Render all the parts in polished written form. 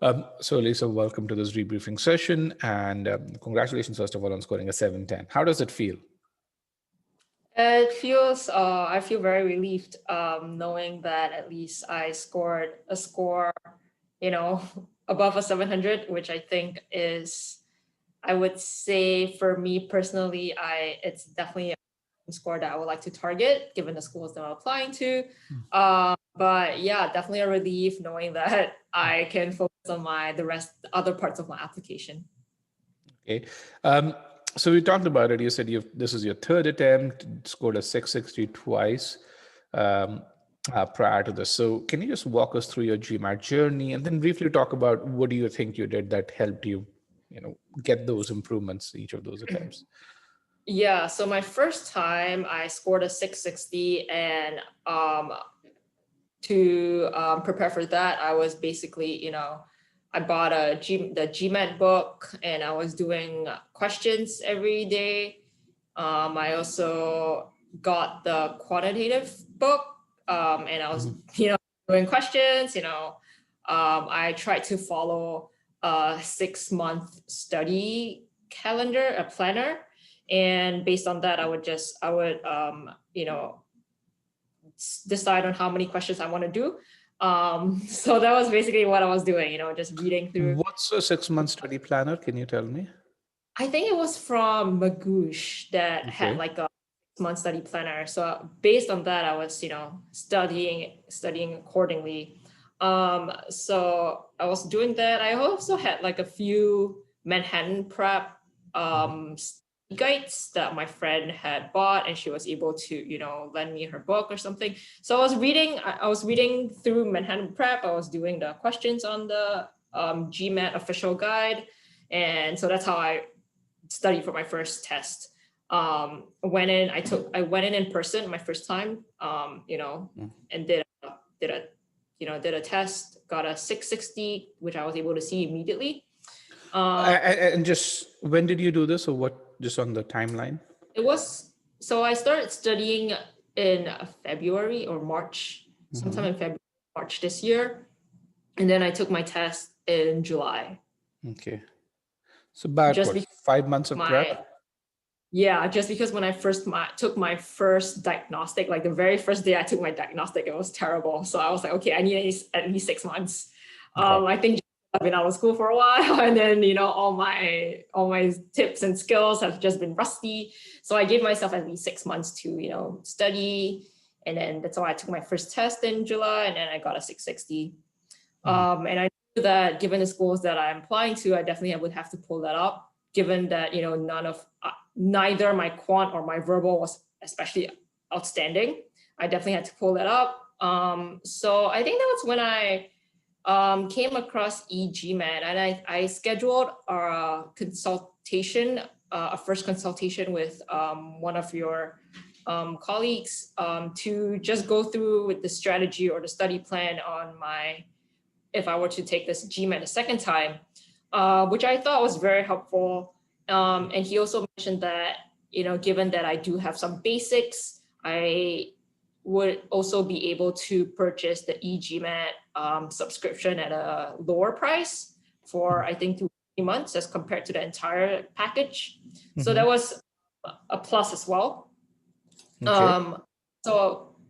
So Lisa, welcome to this debriefing session, and congratulations, first of all, on scoring a 710. How does it feel? It feels, I feel very relieved knowing that at least I scored a score, above a 700, which I think is, I would say for me personally, it's definitely a score that I would like to target given the schools that I'm applying to. But yeah, definitely a relief knowing that I can focus on the other parts of my application. Okay. So we talked about it. You said this is your third attempt, scored a 660 twice prior to this. So can you just walk us through your GMAT journey and then briefly talk about what do you think you did that helped you, get those improvements each of those attempts? Yeah, so my first time I scored a 660, and to prepare for that, I was basically, I bought the GMAT book and I was doing questions every day. I also got the quantitative book and I was, doing questions, I tried to follow a 6-month study calendar, a planner. And based on that, I would decide on how many questions I want to do. So that was basically what I was doing, just reading through. What's a 6-month study planner? Can you tell me? I think it was from Magoosh that had like a 6-month study planner. So based on that, I was, studying accordingly. So I was doing that. I also had like a few Manhattan prep guides that my friend had bought, and she was able to lend me her book or something. So I was reading through Manhattan prep. I was doing the questions on the GMAT official guide, and so that's how I studied for my first test. I went in person my first time, and did a test, got a 660, which I was able to see immediately. And just when did you do this, or what? Just on the timeline? So I started studying in February or March, sometime in February, March this year. And then I took my test in July. Okay. So about 5 months of prep? Yeah, just because when I took my first diagnostic, like the very first day I took my diagnostic, it was terrible. So I was like, okay, I need at least 6 months. Okay. I think I've been out of school for a while, and then all my tips and skills have just been rusty. So I gave myself at least 6 months to study, and then that's why I took my first test in July, and then I got a 660. And I knew that given the schools that I'm applying to, I definitely would have to pull that up. Given that neither my quant or my verbal was especially outstanding, I definitely had to pull that up. So I think that was when I came across eGMAT, and I scheduled a consultation, a first consultation with one of your colleagues to just go through with the strategy or the study plan on if I were to take this GMAT a second time, which I thought was very helpful. And he also mentioned that, given that I do have some basics, I would also be able to purchase the eGMAT subscription at a lower price for, I think, 2 months as compared to the entire package. So that was a plus as well. Okay.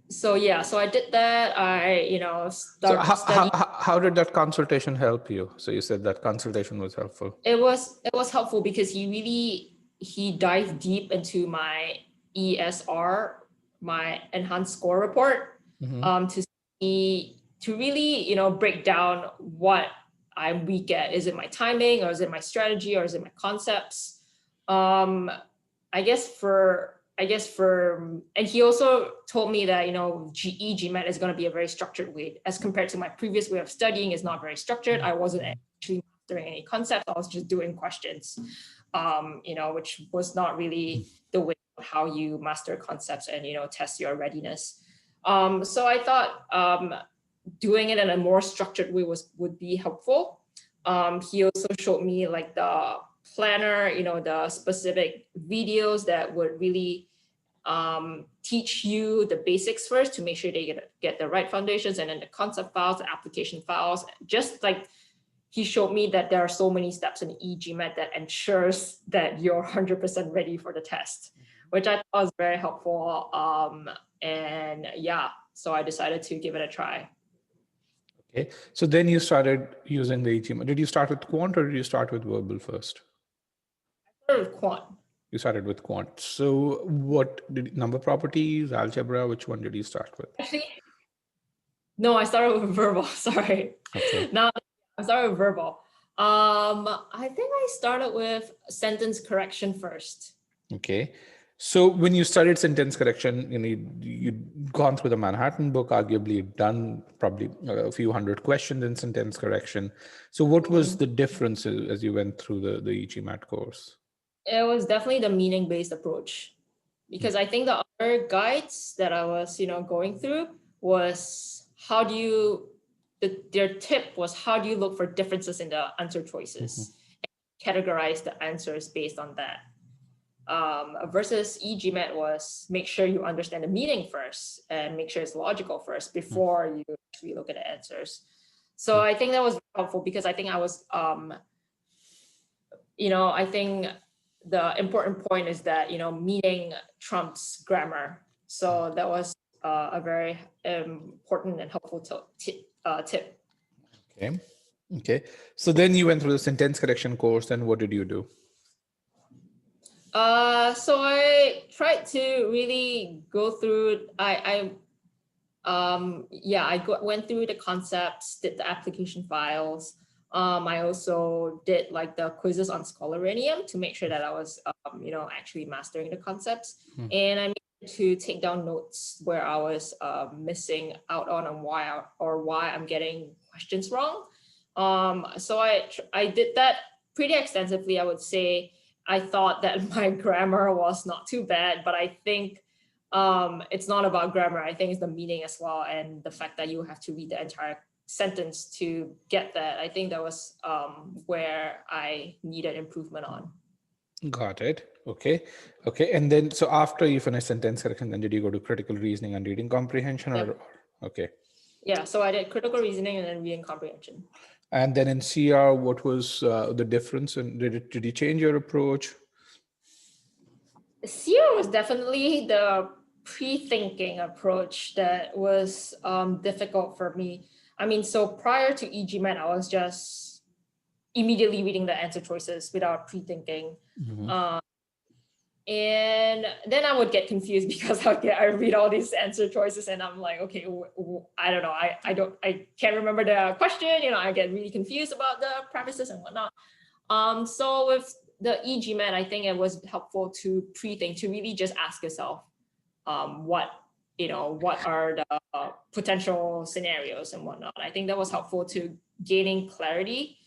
So I did that. I started studying. How did that consultation help you? So you said that consultation was helpful. It was helpful because he dived deep into my ESR, my enhanced score report, to really break down what I'm weak at. Is it my timing, or is it my strategy, or is it my concepts? I guess for, and he also told me that, eGMAT is going to be a very structured way as compared to my previous way of studying. Is not very structured. I wasn't actually mastering any concepts. I was just doing questions, which was not really the way how you master concepts and, test your readiness. So I thought doing it in a more structured way would be helpful. He also showed me like the planner, the specific videos that would really teach you the basics first to make sure they get the right foundations, and then the concept files, the application files. Just like he showed me that there are so many steps in eGMAT that ensures that you're 100% ready for the test, which I thought was very helpful. And yeah, so I decided to give it a try. Okay, so then you started using the eGMAT. Did you start with quant or did you start with verbal first? I started with quant. You started with quant. So what did number properties, algebra, which one did you start with? Actually, no, I started with verbal. Sorry. Okay. Now I started with verbal. I think I started with sentence correction first. Okay. So when you studied sentence correction, you'd gone through the Manhattan book, arguably done probably a few hundred questions in sentence correction. So what was the difference as you went through the eGMAT course? It was definitely the meaning-based approach, because I think the other guides that I was, going through was their tip was how do you look for differences in the answer choices, and categorize the answers based on that. Versus eGMAT was make sure you understand the meaning first and make sure it's logical first before you actually look at the answers. So I think that was helpful because I think I was, I think the important point is that, meaning trumps grammar. So that was a very important and helpful tip. Okay. Okay. So then you went through the sentence correction course, and what did you do? So I tried to really go through, went through the concepts, did the application files. I also did like the quizzes on Scholarinium to make sure that I was, actually mastering the concepts. And I made to take down notes where I was missing out on why I'm getting questions wrong. So I did that pretty extensively, I would say. I thought that my grammar was not too bad, but I think it's not about grammar. I think it's the meaning as well, and the fact that you have to read the entire sentence to get that. I think that was where I needed improvement on. Got it. Okay. Okay. And then, so after you finished sentence correction, then did you go to critical reasoning and reading comprehension? Or okay. Yeah. So I did critical reasoning and then reading comprehension. And then in CR, what was the difference? And did you change your approach? CR was definitely the pre-thinking approach that was difficult for me. I mean, so prior to eGMAT, I was just immediately reading the answer choices without pre-thinking. And then I would get confused because I read all these answer choices and I'm like, okay, I don't know. I can't remember the question. I get really confused about the premises and whatnot. So with the eGMAT, I think it was helpful to pre-think, to really just ask yourself, what are the potential scenarios and whatnot. I think that was helpful to gaining clarity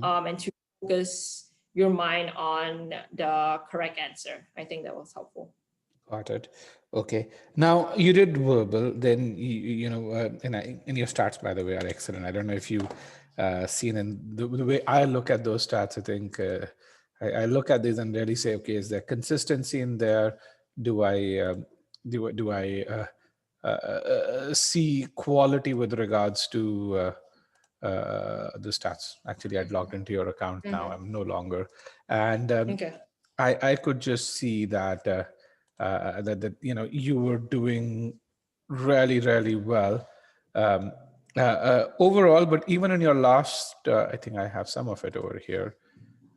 and to focus your mind on the correct answer. I think that was helpful. Got it. Okay. Now you did verbal, then and your stats, by the way, are excellent. I don't know if you've seen, and the way I look at those stats, I think I look at these and really say, okay, is there consistency in there? Do I see quality with regards to the stats? Actually, I'd logged into your account now. I'm no longer, and I could just see that that you were doing really, really well overall. But even in your last, I think I have some of it over here.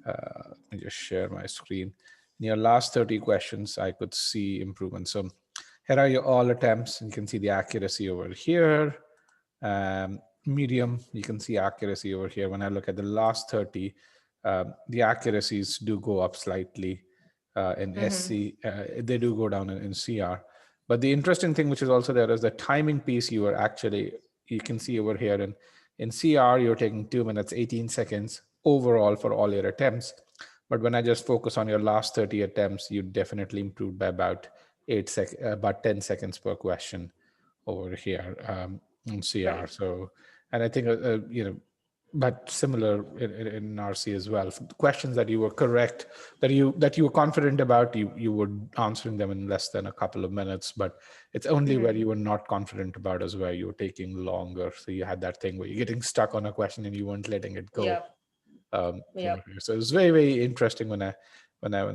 Let me just share my screen. In your last 30 questions, I could see improvement. So here are your all attempts. You can see the accuracy over here. Medium, you can see accuracy over here. When I look at the last 30, the accuracies do go up slightly in SC. They do go down in CR. But the interesting thing, which is also there, is the timing piece. You can see over here in CR, you're taking 2 minutes, 18 seconds overall for all your attempts. But when I just focus on your last 30 attempts, you definitely improved by about 10 seconds per question over here in CR. Right. So, and I think, but similar in RC as well. Questions that you were correct, that you were confident about, you were answering them in less than a couple of minutes. But it's only where you were not confident about is where you were taking longer. So you had that thing where you're getting stuck on a question and you weren't letting it go. Yeah. Yep. So it's very, very interesting when I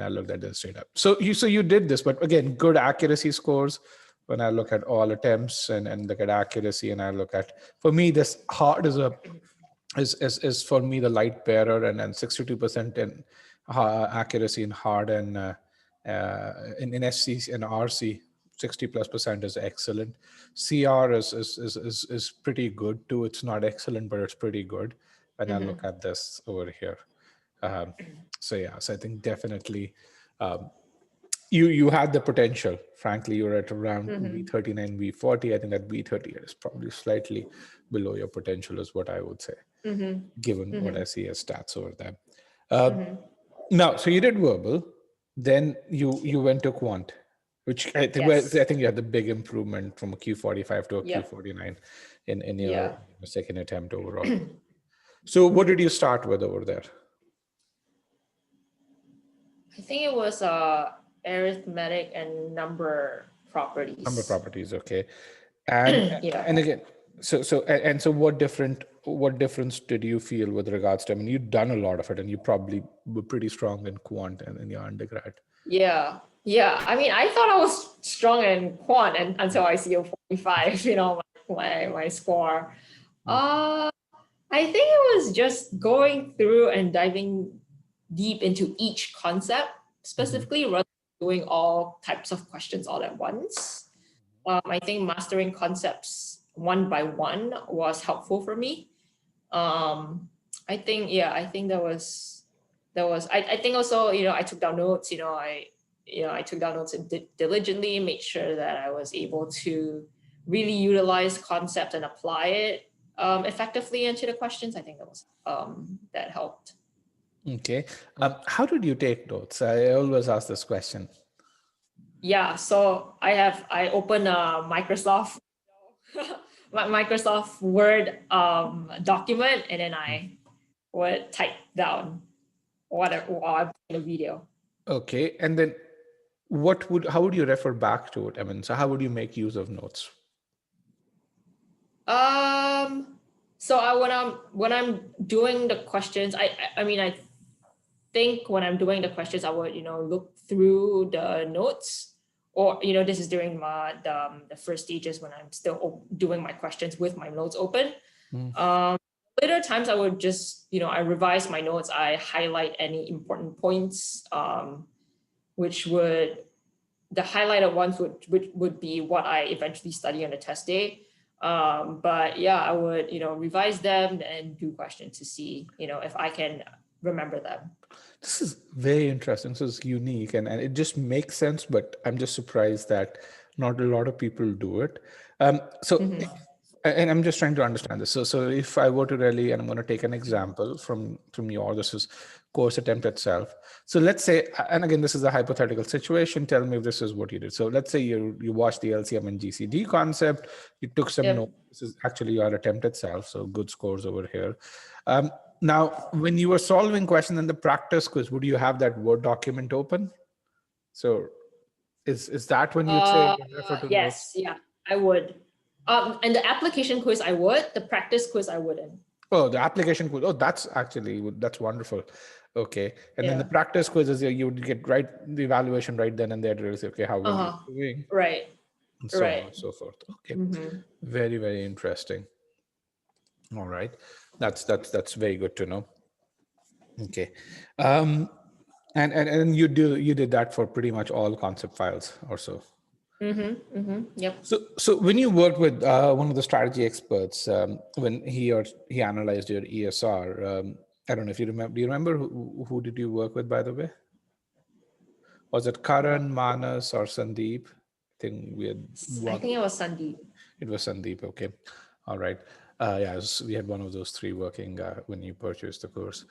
looked at this straight up. So you did this, but again, good accuracy scores. When I look at all attempts and look at accuracy, and I look at, for me, this hard is for me the light bearer, and 62% in accuracy in hard, and in SC and RC 60+% is excellent. CR is pretty good too. It's not excellent, but it's pretty good when I look at this over here. So I think definitely you had the potential. Frankly, you're at around V39, V40. I think that V38 is probably slightly below your potential, is what I would say, given what I see as stats over there. Now, so you did verbal, then you went to quant, which I think you had the big improvement from a Q45 to a Q49 in your second attempt overall. So what did you start with over there? I think it was arithmetic and number properties. Number properties, okay. And and again, so what difference did you feel with regards to, I mean, you've done a lot of it, and you probably were pretty strong in quant and in your undergrad. Yeah. I mean, I thought I was strong in quant until I see a 45, my score. I think it was just going through and diving deep into each concept specifically, rather than doing all types of questions all at once. I think mastering concepts one by one was helpful for me. I think that was. I think also, I took down notes. I took down notes diligently, made sure that I was able to really utilize concepts and apply it effectively into the questions. I think that was that helped. Okay. How did you take notes? I always ask this question. Yeah, so I open a Microsoft Word document, and then I would type down whatever while I'm playing a video. Okay, and then how would you refer back to it? I mean, so how would you make use of notes? So when I'm doing the questions, I think when I'm doing the questions, I would look through the notes, or this is during the first stages when I'm still doing my questions with my notes open. Later times I would just I revise my notes. I highlight any important points, which would the highlighted ones would be what I eventually study on the test day. But yeah, I would revise them and do questions to see if I can remember them. This is very interesting. This is unique, and it just makes sense, but I'm just surprised that not a lot of people do it. And I'm just trying to understand this. So if I were to really, and I'm going to take an example from this is course attempt itself. So let's say, and again, this is a hypothetical situation. Tell me if this is what you did. So let's say you watched the LCM and GCD concept, you took some notes. This is actually your attempt itself. So good scores over here. Now, when you were solving questions in the practice quiz, would you have that Word document open? So is that when you'd say refer to yes, notes? Yeah, I would. And the application quiz I would, the practice quiz I wouldn't. Oh, the application quiz. Oh, that's wonderful. Okay. And then the practice quiz is you would get the evaluation right then and there to really say, okay, how well you're doing. Right. And so on and so forth. Okay. Very, very interesting. All right. That's very good to know. Okay. And you did that for pretty much all concept files or so. Yep. So when you worked with one of the strategy experts, when he analyzed your ESR, I don't know if you remember. Do you remember who did you work with, by the way? Was it Karan, Manas, or Sandeep? I think it was Sandeep. It was Sandeep. Okay. All right. We had one of those three working when you purchased the course.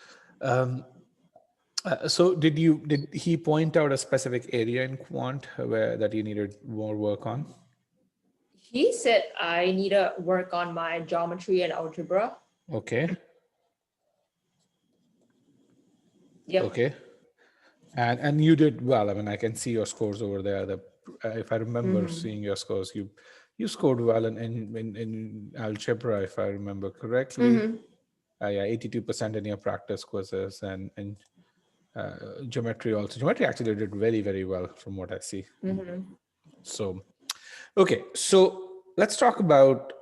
So did he point out a specific area in quant that you needed more work on? He said I need to work on my geometry and algebra. Okay. Yep. Okay. And you did well. I mean, I can see your scores over there. If I remember seeing your scores, you scored well in algebra, if I remember correctly. Yeah, 82% in your practice quizzes, and geometry also. Geometry actually did very, very well from what I see. So, okay, so let's talk about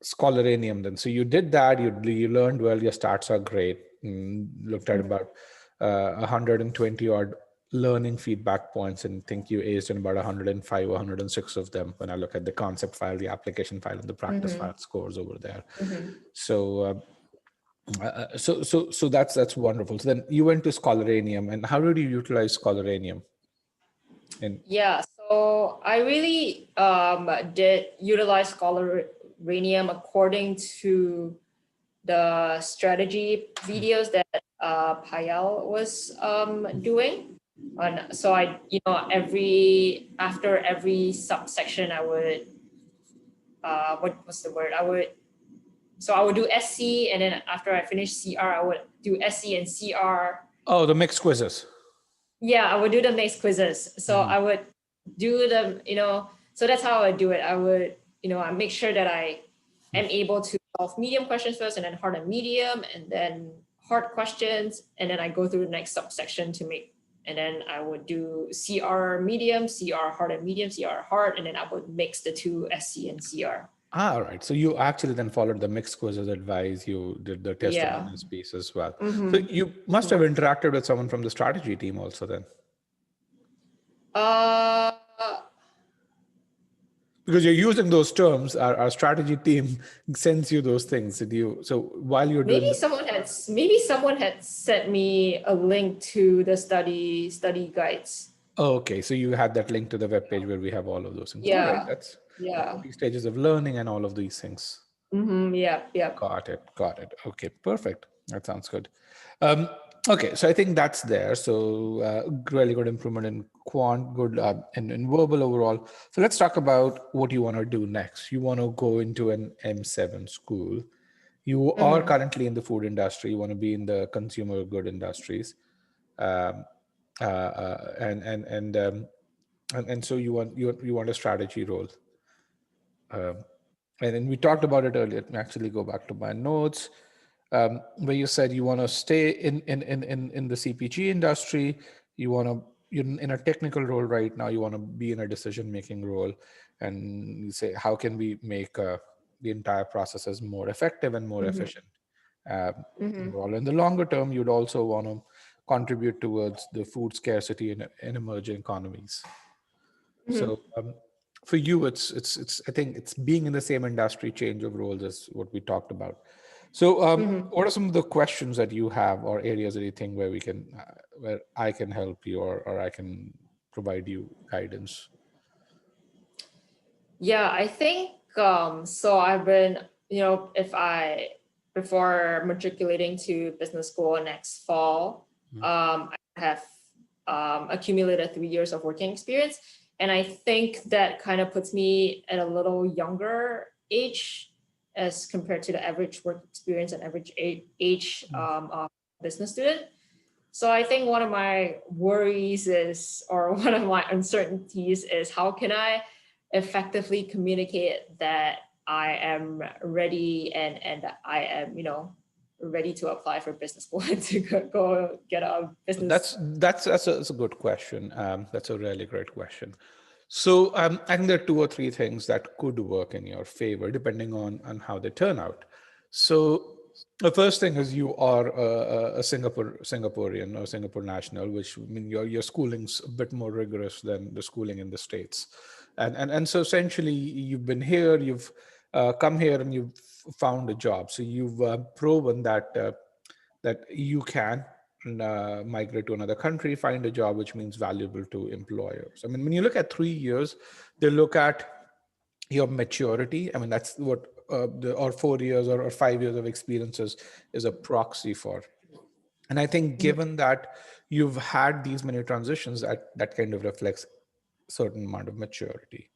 Scholaranium then. So you did that, you learned well, your stats are great. Looked at about 120 odd learning feedback points, and think you aced in about 105 or 106 of them when I look at the concept file, the application file, and the practice file scores over there. So that's wonderful. So then you went to Scholaranium, and how did you utilize Scholaranium? Yeah, so I really did utilize Scholaranium according to the strategy videos that Payal was doing. And so I, after every subsection, I would, what was the word? I would do SC, and then after I finished CR, I would do SC and CR. Oh, the mixed quizzes. Yeah, I would do the mixed quizzes. So I would do them, so that's how I would do it. I would, I make sure that I am able to solve medium questions first, and then hard and medium, and then hard questions. And then I go through the next subsection and then I would do CR medium, CR hard and medium, CR hard, and then I would mix the two SC and CR. All right. So you actually then followed the mixed quizzes advice. You did the testimonials piece as well. So you must have interacted with someone from the strategy team also then. Because you're using those terms, our strategy team sends you those things. So while you're doing, maybe someone had sent me a link to the study guides. Oh, okay. So you had that link to the webpage where we have all of those things. Yeah. All right. That's these stages of learning and all of these things. Yeah. Got it. Okay, perfect. That sounds good. Okay, so I think that's there. So really good improvement in quant, good in verbal overall. So let's talk about what you want to do next. You want to go into an M7 school. You are currently in the food industry. You want to be in the consumer good industries, and so you want a strategy role. And then we talked about it earlier. Let me actually go back to my notes, where you said you want to stay in the CPG industry. You're in a technical role right now. You want to be in a decision-making role, and you say, how can we make the entire processes more effective and more efficient? Overall, in the longer term, you'd also want to contribute towards the food scarcity in emerging economies. So for you, it's I think it's being in the same industry, change of roles is what we talked about. So what are some of the questions that you have or areas that you think where where I can help you or I can provide you guidance? Yeah, I think so I've been, before matriculating to business school next fall, I have accumulated 3 years of working experience. And I think that kind of puts me at a little younger age as compared to the average work experience and average age of business student. So I think one of my worries or one of my uncertainties is how can I effectively communicate that I am ready and I am, ready to apply for business school and to go get a business. That's a good question. That's a really great question. So I think there are 2 or 3 things that could work in your favor depending on how they turn out. So the first thing is you are a Singaporean or Singapore national, which means your schooling's a bit more rigorous than the schooling in the States. And so essentially you've been here, you've come here and you've found a job. So you've proven that you can migrate to another country, find a job, which means valuable to employers. I mean, when you look at 3 years, they look at your maturity. I mean, that's what or 4 years or 5 years of experiences is a proxy for. And I think given that you've had these many transitions, that kind of reflects a certain amount of maturity.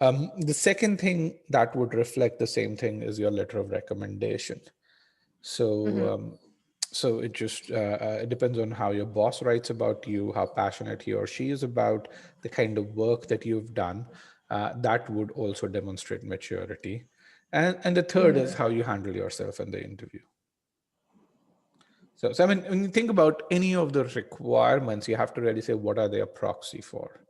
The second thing that would reflect the same thing is your letter of recommendation. So, so it just it depends on how your boss writes about you, how passionate he or she is about the kind of work that you've done. That would also demonstrate maturity. And the third is how you handle yourself in the interview. So I mean, when you think about any of the requirements, you have to really say, what are they a proxy for?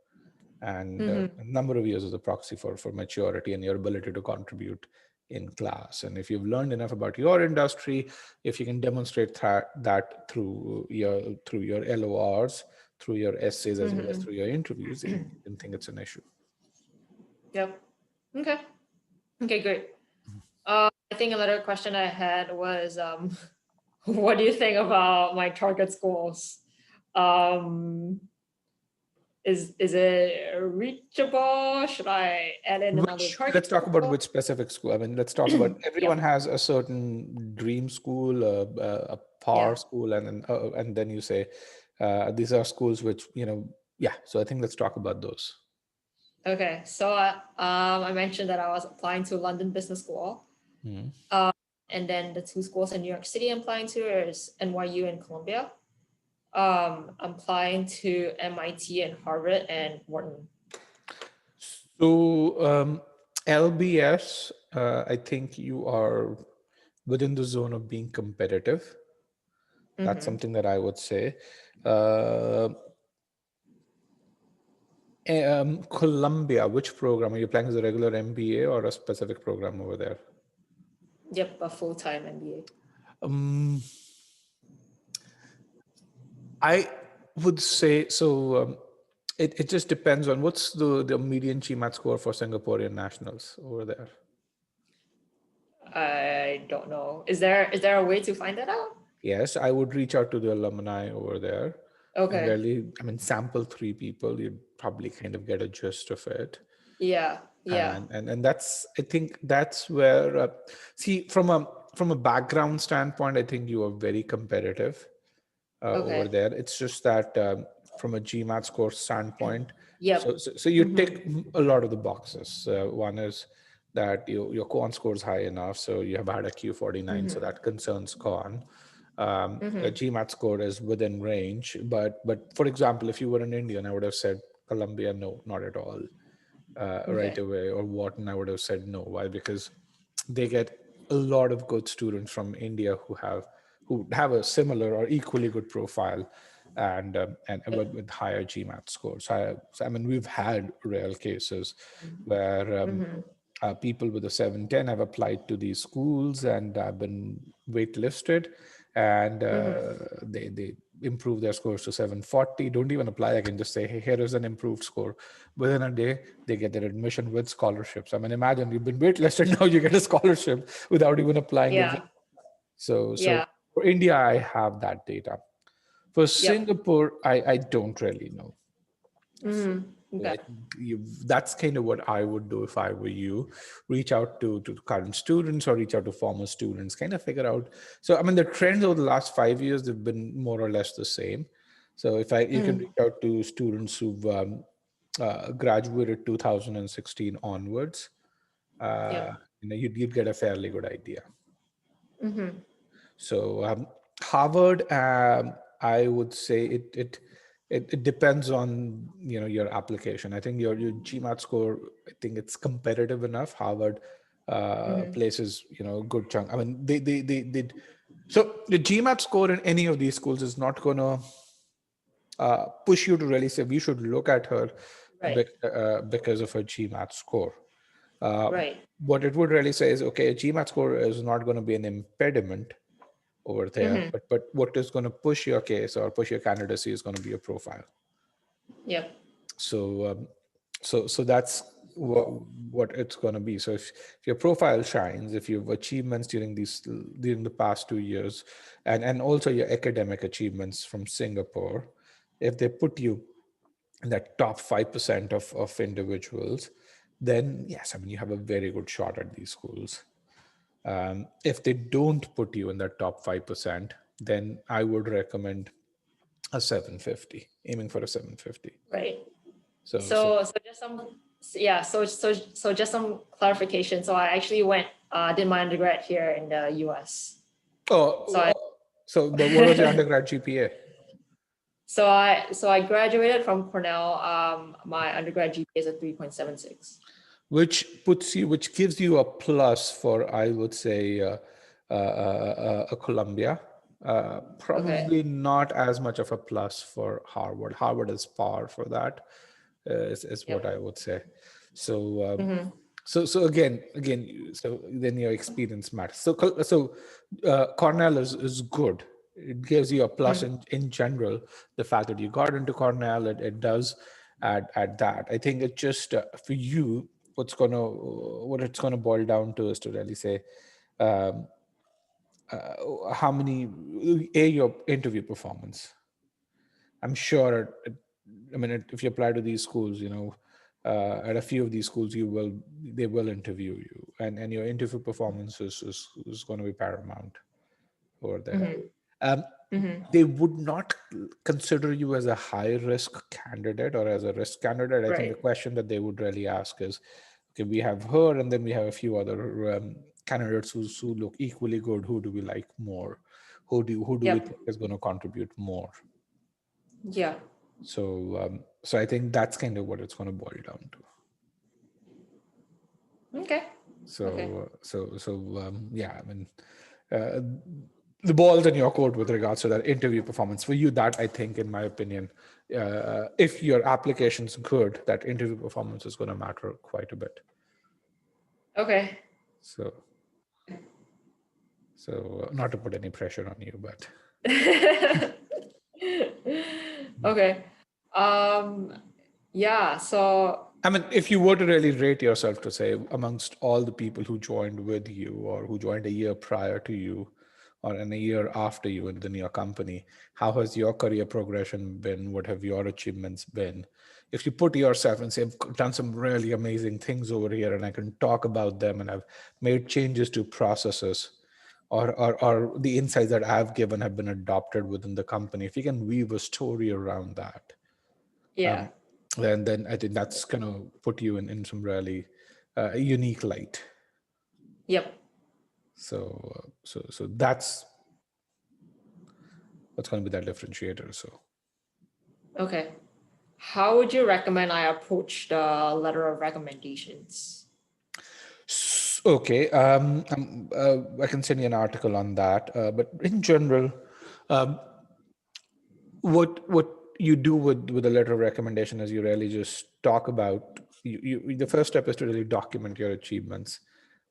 And a number of years is a proxy for maturity and your ability to contribute in class. And if you've learned enough about your industry, if you can demonstrate that through your LORs, through your essays, as well as through your interviews, I don't think it's an issue. Yep. Okay. Okay, great. I think another question I had was, what do you think about my target schools? Is it reachable? Should I add in another target? Let's talk about which specific school. I mean, let's talk about everyone has a certain dream school, a power school, and then you say these are schools which, so I think let's talk about those. Okay, so I mentioned that I was applying to London Business School, and then the two schools in New York City I'm applying to is NYU and Columbia. I'm applying to MIT and Harvard and Wharton. So LBS, I think you are within the zone of being competitive. That's something that I would say. Columbia, which program are you applying? As a regular MBA or a specific program over there? Yep, a full-time MBA. I would say so. It just depends on what's the median GMAT score for Singaporean nationals over there. I don't know. Is there a way to find that out? Yes, I would reach out to the alumni over there. Okay. And really, I mean, sample 3 people, you'd probably kind of get a gist of it. Yeah. And that's, I think that's where, see, from a background standpoint, I think you are very competitive over there. It's just that from a GMAT score standpoint, so you tick a lot of the boxes. One is that your quant score is high enough, so you have had a Q49, so that concerns quant. A GMAT score is within range, but for example, if you were an Indian, I would have said Columbia, no, not at all, right away, or Wharton, I would have said no. Why? Because they get a lot of good students from India who have a similar or equally good profile, and with higher GMAT scores. So I mean, we've had real cases where people with a 710 have applied to these schools and have been waitlisted, and they improve their scores to 740. Don't even apply again, just say, hey, here is an improved score. Within a day, they get their admission with scholarships. I mean, imagine you've been waitlisted, now you get a scholarship without even applying again. So for India, I have that data. For Singapore, I don't really know. That's kind of what I would do if I were you. Reach out to current students or reach out to former students, kind of figure out. So I mean, the trends over the last 5 years, they've been more or less the same. So if you can reach out to students who've graduated 2016 onwards, you'd get a fairly good idea. So Harvard, I would say it depends on your application. I think your GMAT score, I think it's competitive enough. Harvard places a good chunk. I mean, they did. So the GMAT score in any of these schools is not going to push you to really say we should look at her because of her GMAT score. What it would really say is, okay, a GMAT score is not going to be an impediment over there, but what is going to push your case or push your candidacy is going to be your profile. So that's what it's going to be. So if your profile shines, if you have achievements during the past 2 years, and also your academic achievements from Singapore, if they put you in that top 5% of individuals, then yes, I mean, you have a very good shot at these schools. If they don't put you in that top 5%, then I would recommend a 750, aiming for a 750. Right. So just some clarification. So I actually did my undergrad here in the US. What was your undergrad GPA? So I graduated from Cornell. My undergrad GPA is a 3.76. Which gives you a plus for, I would say, a Columbia. Okay. Probably not as much of a plus for Harvard. Harvard is par for that, is what Yep. I would say. So, Mm-hmm. so again, so then your experience matters. So Cornell is good. It gives you a plus in general. The fact that you got into Cornell, it does add that. I think it just for you, what it's gonna boil down to is to really say, um, how many your interview performance. I'm sure I mean if you apply to these schools, at a few of these schools they will interview you, and your interview performance is going to be paramount over there. Mm-hmm. um, Mm-hmm. they would not consider you as a high risk candidate or as a risk candidate. I think the Right. question that they would really ask is, okay, we have her, and then we have a few other candidates who look equally good. Who do we like more? Who do we Yep. think is going to contribute more? Yeah. So I think that's kind of what it's going to boil down to. Okay. Okay. Yeah, I mean, uh, the ball's in your court with regards to that interview performance. For you, that I think, in my opinion, if your application's good, that interview performance is going to matter quite a bit. Okay. So not to put any pressure on you, but Okay. Yeah, so I mean, if you were to really rate yourself to say amongst all the people who joined with you or who joined a year prior to you or in a year after you within your company, how has your career progression been? What have your achievements been? If you put yourself and say, I've done some really amazing things over here and I can talk about them and I've made changes to processes or the insights that I've given have been adopted within the company, if you can weave a story around that, yeah. then I think that's going to put you in some really unique light. Yep. So that's what's going to be that differentiator. So Okay. How would you recommend I approach the letter of recommendations? okay, I can send you an article on that. But in general, what you do with a letter of recommendation is you really just talk about the first step is to really document your achievements,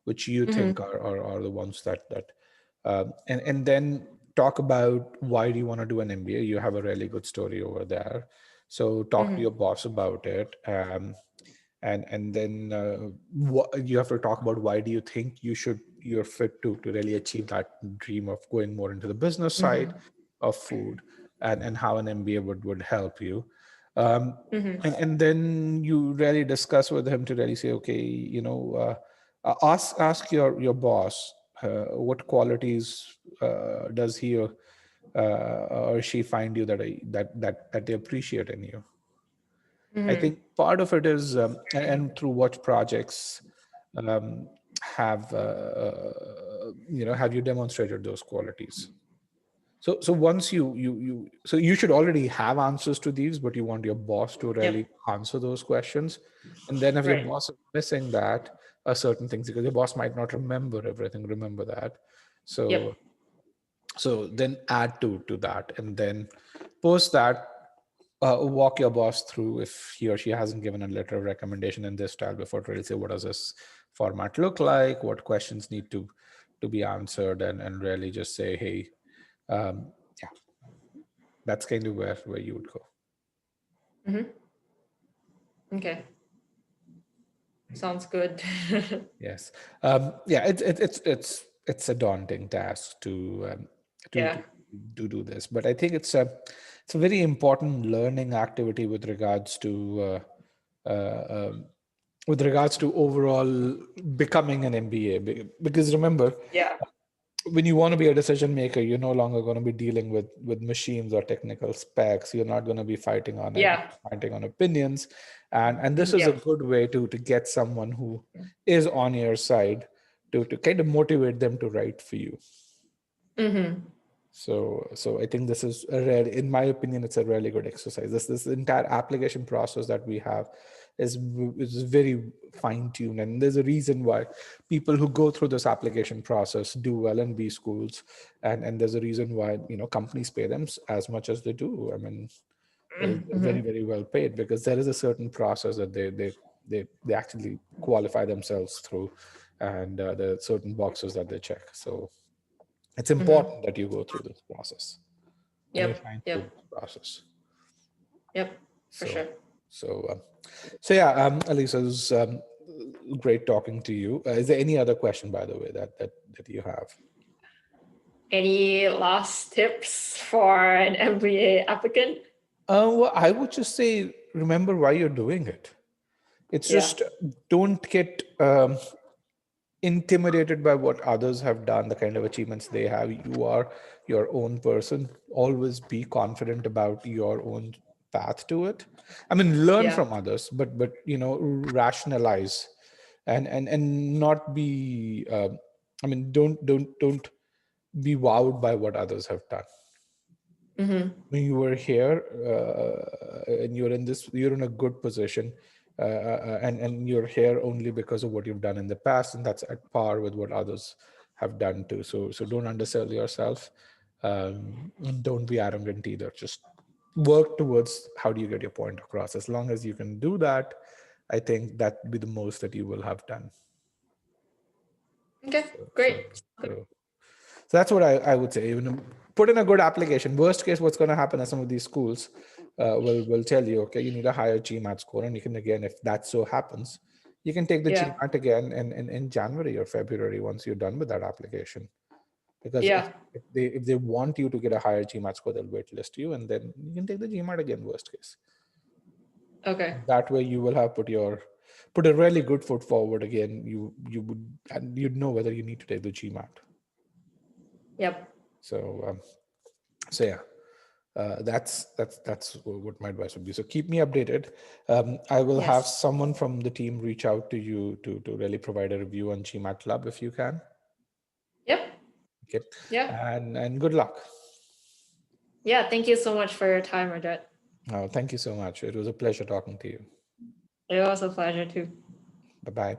which you think are the ones that and then talk about why do you want to do an MBA. You have a really good story over there, so talk to your boss about it. And then you have to talk about why do you think you're fit to really achieve that dream of going more into the business side of food, and how an MBA would help you. And then you really discuss with him to really say, okay, ask your boss what qualities does he or she find you that they appreciate in you. I think part of it is, and through what projects um, have you demonstrated those qualities. So once so you should already have answers to these, but you want your boss to really Yep. answer those questions. And then if your Right. boss is missing that, certain things, because your boss might not remember everything, remember that. Yep. So then add to that, and then post that, walk your boss through if he or she hasn't given a letter of recommendation in this style before, to really say what does this format look like, what questions need to be answered, and really just say, hey, yeah, that's kind of where you would go. Okay. Sounds good. Yes. Yeah, it's a daunting task Yeah. to do this, but I think it's a very important learning activity with regards to overall becoming an MBA. Because remember, Yeah. when you want to be a decision maker, you're no longer going to be dealing with machines or technical specs. You're not going to be fighting on it, Yeah. fighting on opinions, and this is a Yep. good way to get someone who is on your side to kind of motivate them to write for you. So I think this is in my opinion, it's a really good exercise. This entire application process that we have is very fine tuned, and there's a reason why people who go through this application process do well in B schools, and there's a reason why companies pay them as much as they do. I mean, they're very, very well paid, because there is a certain process that they actually qualify themselves through, and there are certain boxes that they check. So it's important that you go through this process. And you're trying through this process. Yep, for sure. So yeah, Alisa, it was great talking to you. Is there any other question, by the way, that you have? Any last tips for an MBA applicant? Well, I would just say, remember why you're doing it. It's just don't get intimidated by what others have done, the kind of achievements they have. You are your own person. Always be confident about your own path to it. I mean, learn from others, but rationalize and not be. I mean, don't be wowed by what others have done. When you were here and you're in a good position, and you're here only because of what you've done in the past, and that's at par with what others have done too. So don't undersell yourself, and don't be arrogant either. Just work towards how do you get your point across. As long as you can do that, I think that'd be the most that you will have done. Okay, great. So that's what I would say. Put in a good application. Worst case, what's going to happen is some of these schools will tell you, okay, you need a higher GMAT score, and you can, again, if that so happens, you can take the GMAT again in January or February once you're done with that application. Because if they want you to get a higher GMAT score, they'll waitlist you, and then you can take the GMAT again. Worst case. Okay. That way, you will have put a really good foot forward again. You'd know whether you need to take the GMAT. Yep. So yeah, that's what my advice would be. So keep me updated. I will have someone from the team reach out to you to really provide a review on GMAT Lab if you can. Yep. Okay. Yeah. And good luck. Yeah. Thank you so much for your time, Rajat. Thank you so much. It was a pleasure talking to you. It was a pleasure too. Bye-bye.